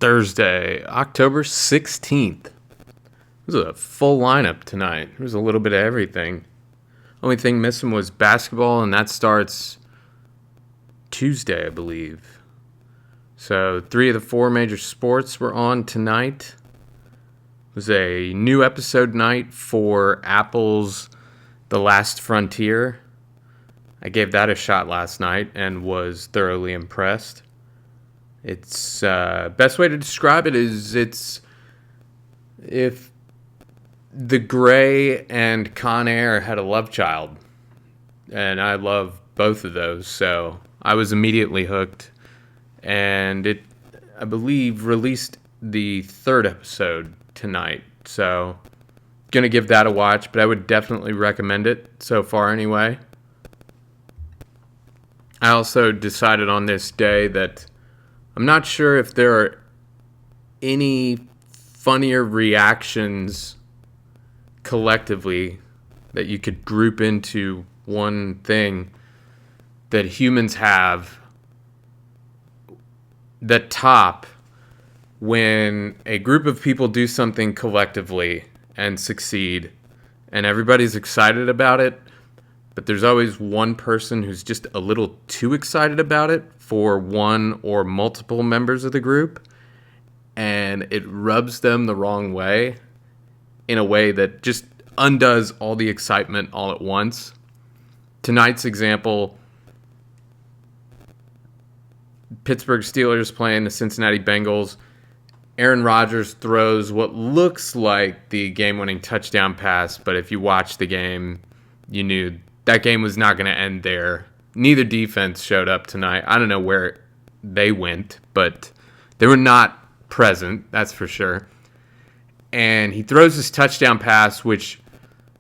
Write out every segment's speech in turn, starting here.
Thursday, October 16th. It was a full lineup tonight. There was a little bit of everything. Only thing missing was basketball, and that starts Tuesday, I believe. So 3 of the 4 major sports were on tonight. It was a new episode night for Apple's The Last Frontier. I gave that a shot last night and was thoroughly impressed. It's best way to describe it is it's if the Grey and Con Air had a love child, and I love both of those, so I was immediately hooked. And it, I believe, released the 3rd episode tonight, so gonna give that a watch. But I would definitely recommend it so far, anyway. I also decided on this day that I'm not sure if there are any funnier reactions collectively that you could group into one thing that humans have that top when a group of people do something collectively and succeed, and everybody's excited about it, but there's always one person who's just a little too excited about it for one or multiple members of the group, and it rubs them the wrong way in a way that just undoes all the excitement all at once. Tonight's example, Pittsburgh Steelers playing the Cincinnati Bengals. Aaron Rodgers throws what looks like the game-winning touchdown pass, but if you watch the game, you knew that game was not going to end there. Neither defense showed up tonight. I don't know where they went, but they were not present, that's for sure. And he throws this touchdown pass, which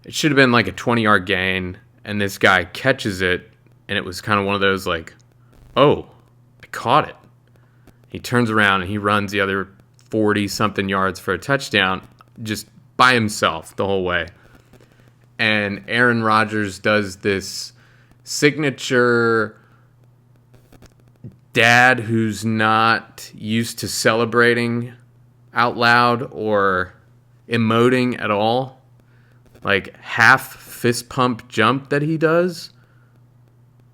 it should have been like a 20-yard gain, and this guy catches it, and it was kind of one of those like, oh, I caught it. He turns around and he runs the other 40-something yards for a touchdown just by himself the whole way. And Aaron Rodgers does this signature dad who's not used to celebrating out loud or emoting at all, like half fist pump jump that he does.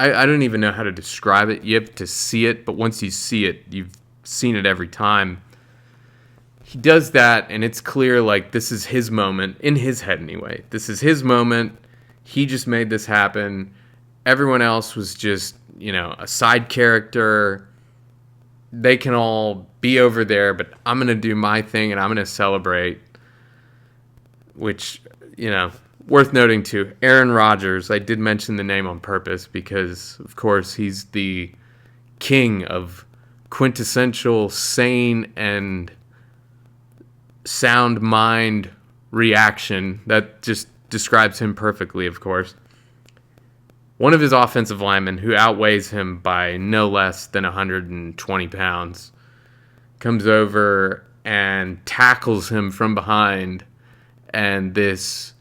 I don't even know how to describe it. You have to see it, but once you see it, you've seen it every time. He does that, and it's clear, like, this is his moment, in his head anyway. This is his moment. He just made this happen. Everyone else was just, a side character. They can all be over there, but I'm going to do my thing, and I'm going to celebrate. Which, worth noting too, Aaron Rodgers, I did mention the name on purpose because, of course, he's the king of quintessential sane and sound mind reaction. That just describes him perfectly, of course. One of his offensive linemen, who outweighs him by no less than 120 pounds, comes over and tackles him from behind, and this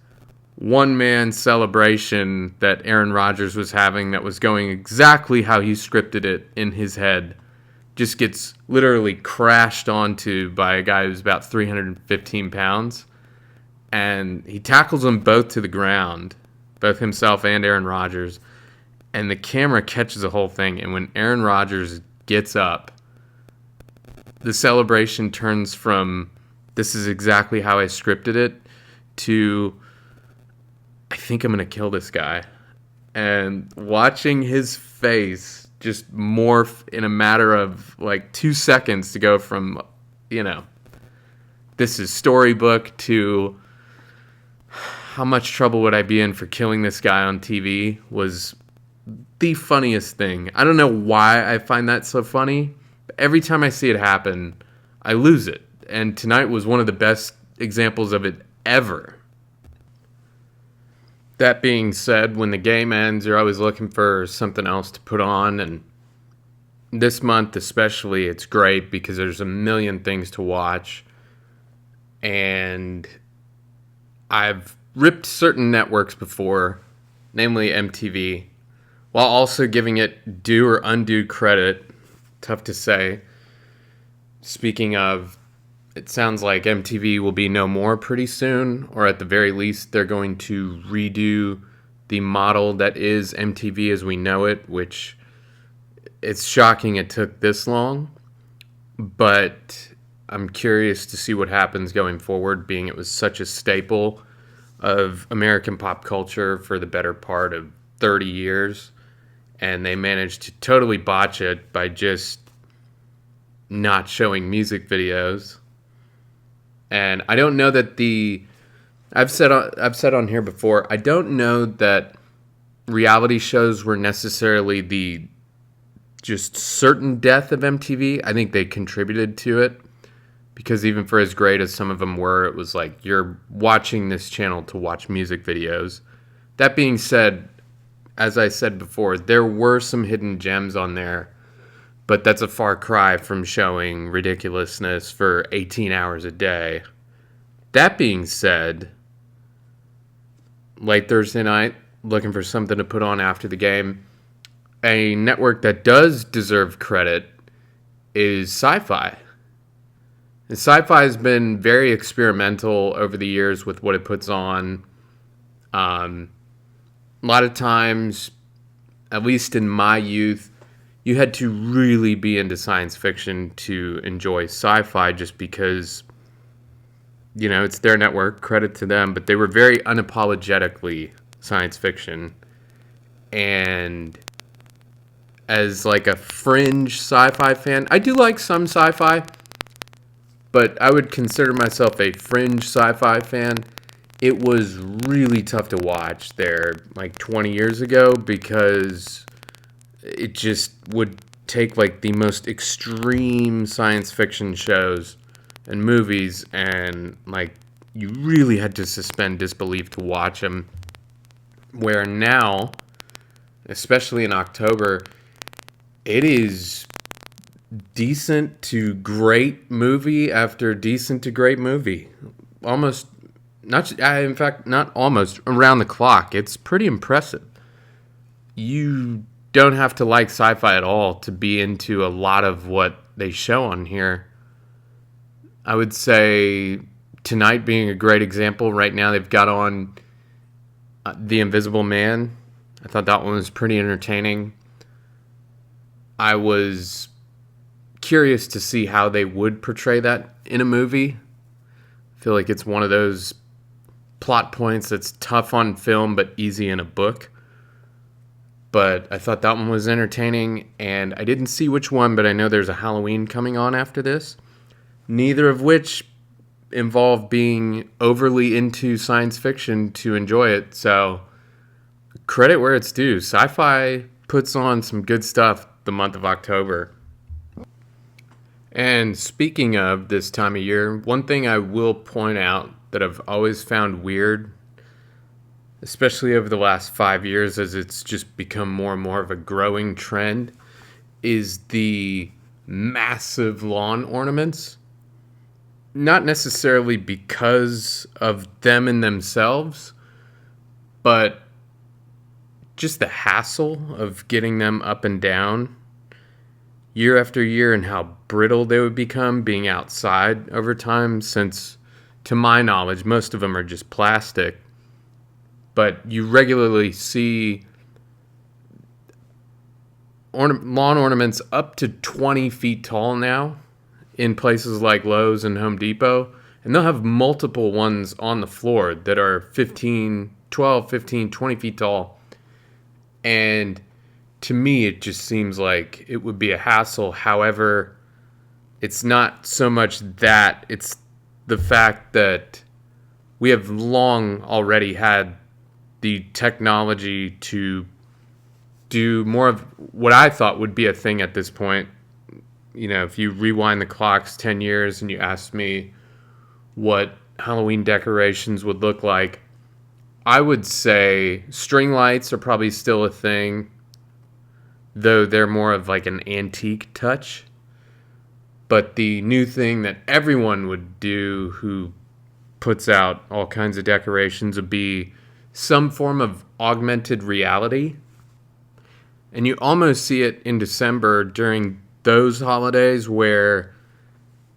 one-man celebration that Aaron Rodgers was having that was going exactly how he scripted it in his head just gets literally crashed onto by a guy who's about 315 pounds. And he tackles them both to the ground, both himself and Aaron Rodgers. And the camera catches the whole thing. And when Aaron Rodgers gets up, the celebration turns from, this is exactly how I scripted it, to, I think I'm going to kill this guy. And watching his face just morph in a matter of like 2 seconds to go from, this is storybook to how much trouble would I be in for killing this guy on TV was the funniest thing. I don't know why I find that so funny, but every time I see it happen, I lose it. And tonight was one of the best examples of it ever. That being said, when the game ends, you're always looking for something else to put on, and this month especially, it's great because there's a million things to watch, and I've ripped certain networks before, namely MTV, while also giving it due or undue credit, tough to say. Speaking of, it sounds like MTV will be no more pretty soon, or at the very least, they're going to redo the model that is MTV as we know it, which it's shocking it took this long, but I'm curious to see what happens going forward, being it was such a staple of American pop culture for the better part of 30 years, and they managed to totally botch it by just not showing music videos. And I don't know that I've said on here before, I don't know that reality shows were necessarily the just certain death of MTV. I think they contributed to it, because even for as great as some of them were, it was like you're watching this channel to watch music videos. That being said, as I said before, there were some hidden gems on there, but that's a far cry from showing ridiculousness for 18 hours a day. That being said, late Thursday night, looking for something to put on after the game, a network that does deserve credit is Sci-Fi. And Sci-Fi has been very experimental over the years with what it puts on. A lot of times, at least in my youth, you had to really be into science fiction to enjoy Sci-Fi, just because, it's their network, credit to them, but they were very unapologetically science fiction. And as like a fringe sci-fi fan, I do like some sci-fi, but I would consider myself a fringe sci-fi fan. It was really tough to watch there like 20 years ago, because it just would take like the most extreme science fiction shows and movies, and like you really had to suspend disbelief to watch them. Where now, especially in October, it is decent to great movie after decent to great movie. Almost, in fact, not almost, around the clock. It's pretty impressive. You don't have to like sci-fi at all to be into a lot of what they show on here. I would say Tonight being a great example. Right now they've got on The Invisible Man. I thought that one was pretty entertaining. I was curious to see how they would portray that in a movie. I feel like it's one of those plot points that's tough on film but easy in a book. But I thought that one was entertaining, and I didn't see which one, but I know there's a Halloween coming on after this. Neither of which involve being overly into science fiction to enjoy it. So credit where it's due. Sci-Fi puts on some good stuff the month of October. And speaking of this time of year, one thing I will point out that I've always found weird, especially over the last 5 years as it's just become more and more of a growing trend, is the massive lawn ornaments. Not necessarily because of them in themselves, but just the hassle of getting them up and down year after year, and how brittle they would become being outside over time, since, to my knowledge, most of them are just plastic. But you regularly see lawn ornaments up to 20 feet tall now in places like Lowe's and Home Depot. And they'll have multiple ones on the floor that are 12, 15, 20 feet tall. And to me, it just seems like it would be a hassle. However, it's not so much that, it's the fact that we have long already had the technology to do more of what I thought would be a thing at this point. If you rewind the clocks 10 years and you asked me what Halloween decorations would look like, I would say string lights are probably still a thing, though they're more of like an antique touch. But the new thing that everyone would do who puts out all kinds of decorations would be some form of augmented reality. And you almost see it in December during those holidays, where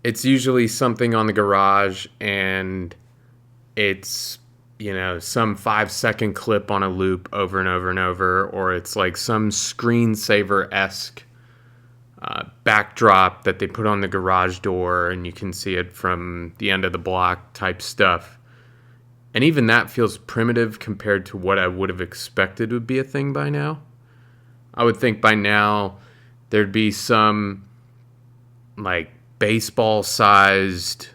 It's usually something on the garage, and it's, some 5-second clip on a loop over and over and over, or it's like some screensaver-esque backdrop that they put on the garage door and you can see it from the end of the block type stuff. And even that feels primitive compared to what I would have expected would be a thing by now. I would think by now there'd be some like baseball sized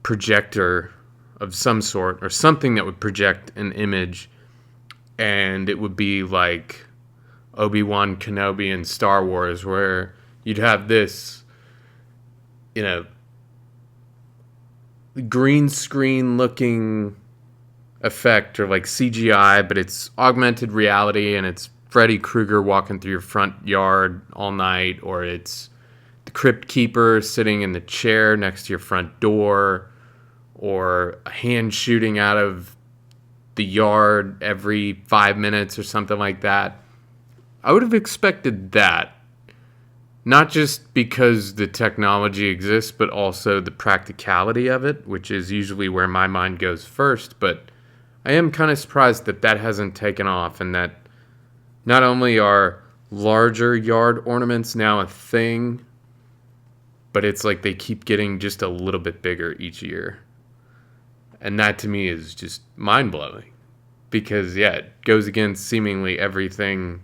projector of some sort or something that would project an image, and it would be like Obi-Wan Kenobi in Star Wars, where you'd have this, green screen looking effect, or like CGI, but it's augmented reality, and it's Freddy Krueger walking through your front yard all night, or it's the Crypt Keeper sitting in the chair next to your front door, or a hand shooting out of the yard every 5 minutes or something like that. I would have expected that. Not just because the technology exists, but also the practicality of it, which is usually where my mind goes first. But I am kind of surprised that that hasn't taken off, and that not only are larger yard ornaments now a thing, but it's like they keep getting just a little bit bigger each year. And that to me is just mind-blowing. Because, yeah, it goes against seemingly everything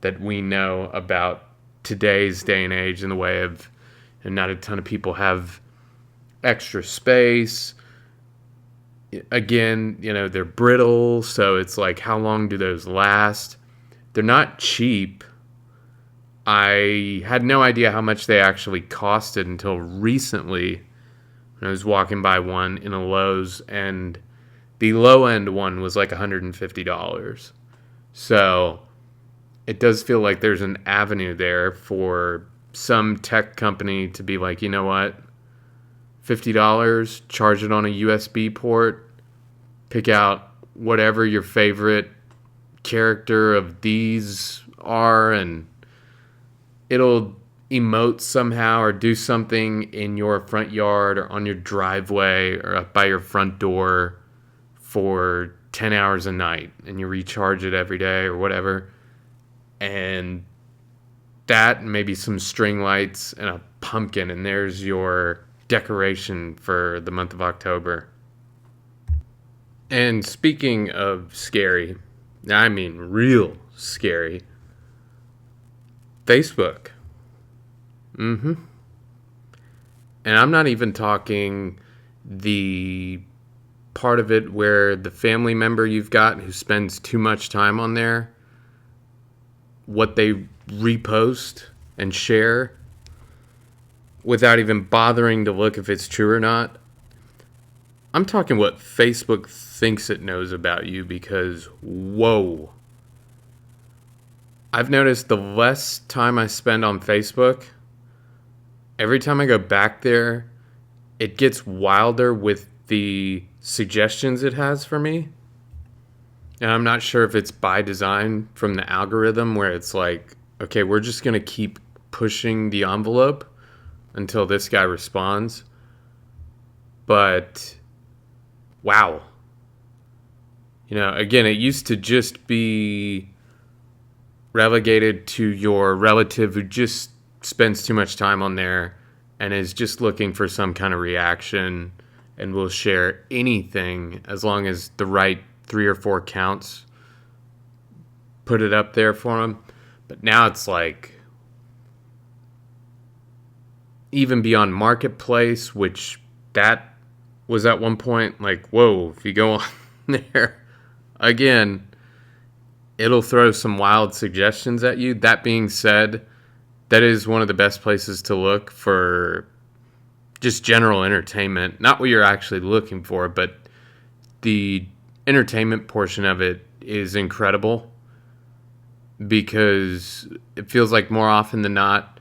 that we know about today's day and age, in the way of, and not a ton of people have extra space. Again, they're brittle, so it's like, how long do those last? They're not cheap. I had no idea how much they actually costed until recently when I was walking by one in a Lowe's, and the low end one was like $150. So it does feel like there's an avenue there for some tech company to be like, you know what, $50, charge it on a USB port, pick out whatever your favorite character of these are, and it'll emote somehow or do something in your front yard or on your driveway or up by your front door for 10 hours a night, and you recharge it every day or whatever. And that, maybe some string lights and a pumpkin, and there's your decoration for the month of October. And speaking of scary, I mean real scary, Facebook. And I'm not even talking the part of it where the family member you've got who spends too much time on there, what they repost and share without even bothering to look if it's true or not. I'm talking what Facebook thinks it knows about you, because whoa. I've noticed the less time I spend on Facebook, every time I go back there, it gets wilder with the suggestions it has for me. And I'm not sure if it's by design from the algorithm, where it's like, okay, we're just going to keep pushing the envelope until this guy responds. But, wow. Again, it used to just be relegated to your relative who just spends too much time on there and is just looking for some kind of reaction and will share anything as long as the right 3 or 4 counts put it up there for them. But now it's like, even beyond Marketplace, which that was at one point like, whoa, if you go on there again, it'll throw some wild suggestions at you. That being said, that is one of the best places to look for just general entertainment. Not what you're actually looking for, but the entertainment portion of it is incredible, because it feels like more often than not,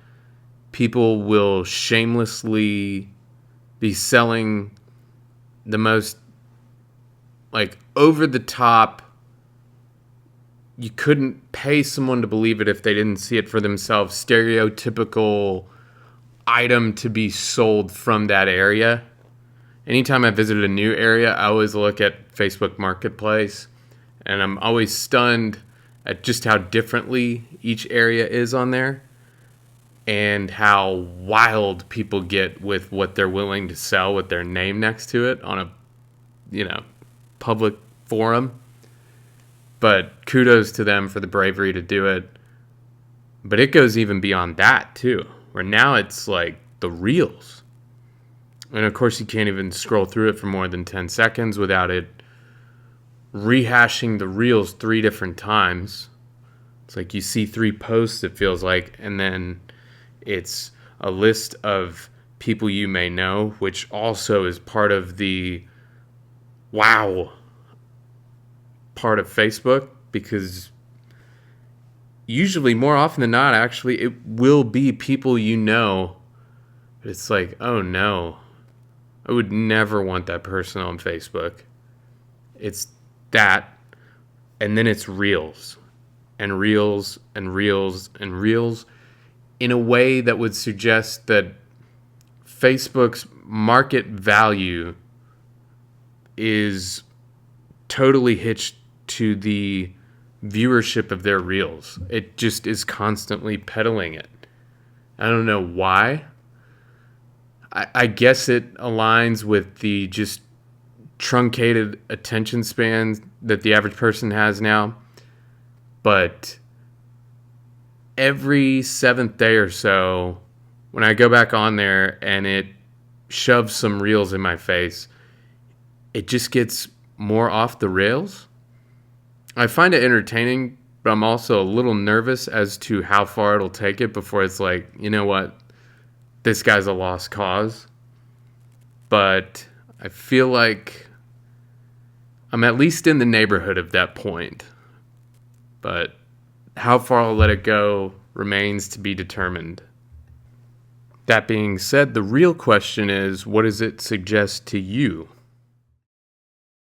people will shamelessly be selling the most like over the top. You couldn't pay someone to believe it if they didn't see it for themselves. Stereotypical item to be sold from that area. Anytime I visit a new area, I always look at Facebook Marketplace, and I'm always stunned at just how differently each area is on there and how wild people get with what they're willing to sell with their name next to it on a, public forum. But kudos to them for the bravery to do it. But it goes even beyond that too, where now it's like the reels. And of course you can't even scroll through it for more than 10 seconds without it rehashing the reels 3 different times. It's like you see 3 posts, it feels like, and then it's a list of people you may know, which also is part of the wow part of Facebook, because usually, more often than not, actually, it will be people you know. But it's like, oh no, I would never want that person on Facebook. It's that, and then it's reels, and reels, and reels, and reels, in a way that would suggest that Facebook's market value is totally hitched to the viewership of their reels. It just is constantly peddling it. I don't know why. I guess it aligns with the just truncated attention span that the average person has now. But every 7th day or so, when I go back on there and it shoves some reels in my face, it just gets more off the rails. I find it entertaining, but I'm also a little nervous as to how far it'll take it before it's like, you know what, this guy's a lost cause. But I feel like I'm at least in the neighborhood of that point. But how far I'll let it go remains to be determined. That being said, the real question is, what does it suggest to you?